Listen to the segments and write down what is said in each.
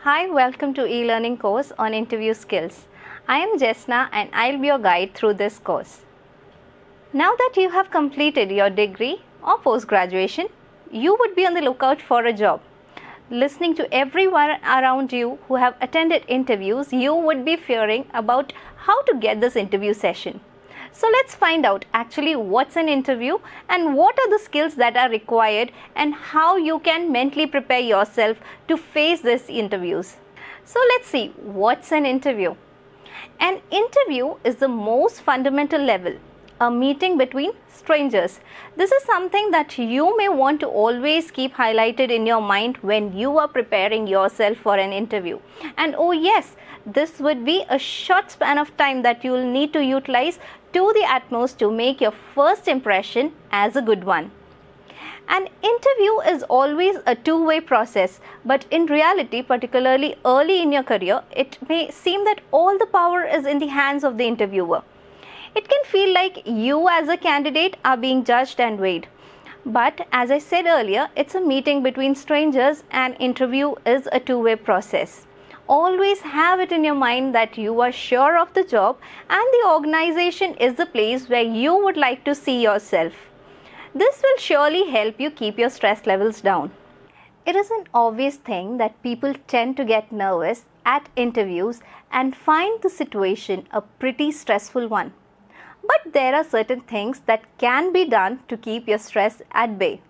Hi, welcome to e-learning course on interview skills. I am Jesna and I'll be your guide through this course. Now that you have completed your degree or post-graduation, you would be on the lookout for a job. Listening to everyone around you who have attended interviews, you would be fearing about how to get this interview session. So let's find out actually what's an interview and what are the skills that are required and how you can mentally prepare yourself to face these interviews. So let's see what's an interview. An interview is the most fundamental level, a meeting between strangers. This is something that you may want to always keep highlighted in your mind when you are preparing yourself for an interview. And oh yes, this would be a short span of time that you will need to utilize to the utmost to make your first impression as a good one. An interview is always a two-way process, but in reality, particularly early in your career, it may seem that all the power is in the hands of the interviewer. It can feel like you as a candidate are being judged and weighed. But as I said earlier, it's a meeting between strangers and interview is a two-way process. Always have it in your mind that you are sure of the job and the organization is the place where you would like to see yourself. This will surely help you keep your stress levels down. It is an obvious thing that people tend to get nervous at interviews and find the situation a pretty stressful one. But there are certain things that can be done to keep your stress at bay.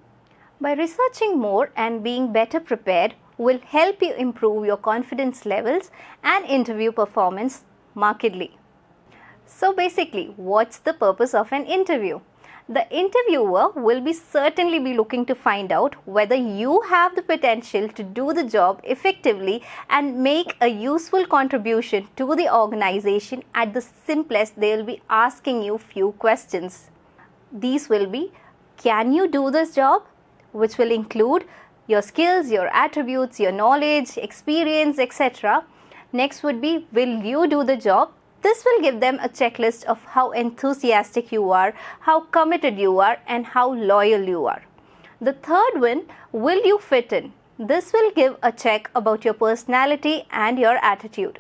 By researching more and being better prepared will help you improve your confidence levels and interview performance markedly. So basically, what's the purpose of an interview? The interviewer will certainly be looking to find out whether you have the potential to do the job effectively and make a useful contribution to the organization. At the simplest, they will be asking you few questions. These will be, can you do this job? Which will include your skills, your attributes, your knowledge, experience, etc. Next would be, will you do the job? This will give them a checklist of how enthusiastic you are, how committed you are, and how loyal you are. The third one, will you fit in? This will give a check about your personality and your attitude.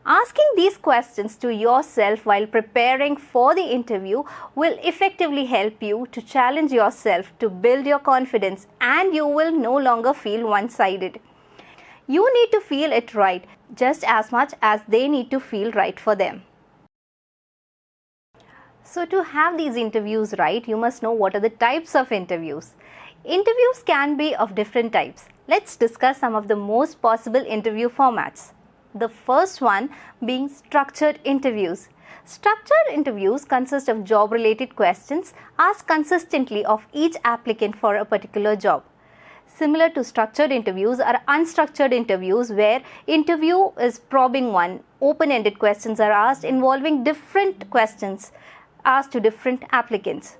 Asking these questions to yourself while preparing for the interview will effectively help you to challenge yourself to build your confidence, and you will no longer feel one-sided. You need to feel it right just as much as they need to feel right for them. So to have these interviews right, you must know what are the types of interviews. Interviews can be of different types. Let's discuss some of the most possible interview formats. The first one being structured interviews. Structured interviews consist of job-related questions asked consistently of each applicant for a particular job. Similar to structured interviews are unstructured interviews where interview is probing one. Open-ended questions are asked involving different questions asked to different applicants.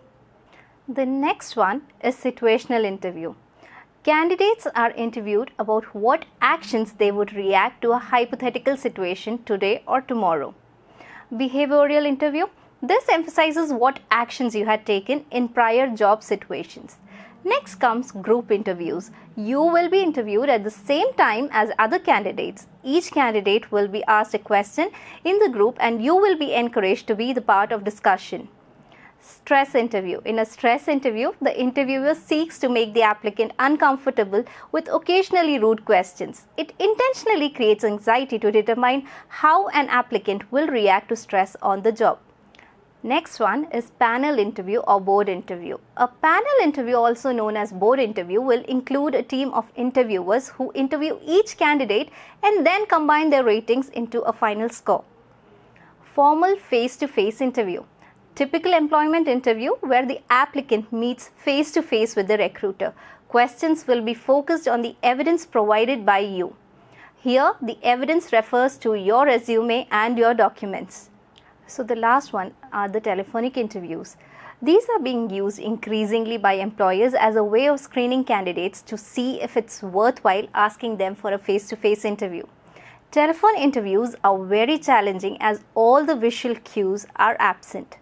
The next one is situational interview. Candidates are interviewed about what actions they would react to a hypothetical situation today or tomorrow. Behavioral interview. This emphasizes what actions you had taken in prior job situations. Next comes group interviews. You will be interviewed at the same time as other candidates. Each candidate will be asked a question in the group and you will be encouraged to be the part of discussion. Stress interview. In a stress interview, the interviewer seeks to make the applicant uncomfortable with occasionally rude questions. It intentionally creates anxiety to determine how an applicant will react to stress on the job. Next one is panel interview or board interview. A panel interview, also known as board interview, will include a team of interviewers who interview each candidate and then combine their ratings into a final score. Formal face-to-face interview. Typical employment interview where the applicant meets face-to-face with the recruiter. Questions will be focused on the evidence provided by you. Here, the evidence refers to your resume and your documents. So the last one are the telephonic interviews. These are being used increasingly by employers as a way of screening candidates to see if it's worthwhile asking them for a face-to-face interview. Telephone interviews are very challenging as all the visual cues are absent.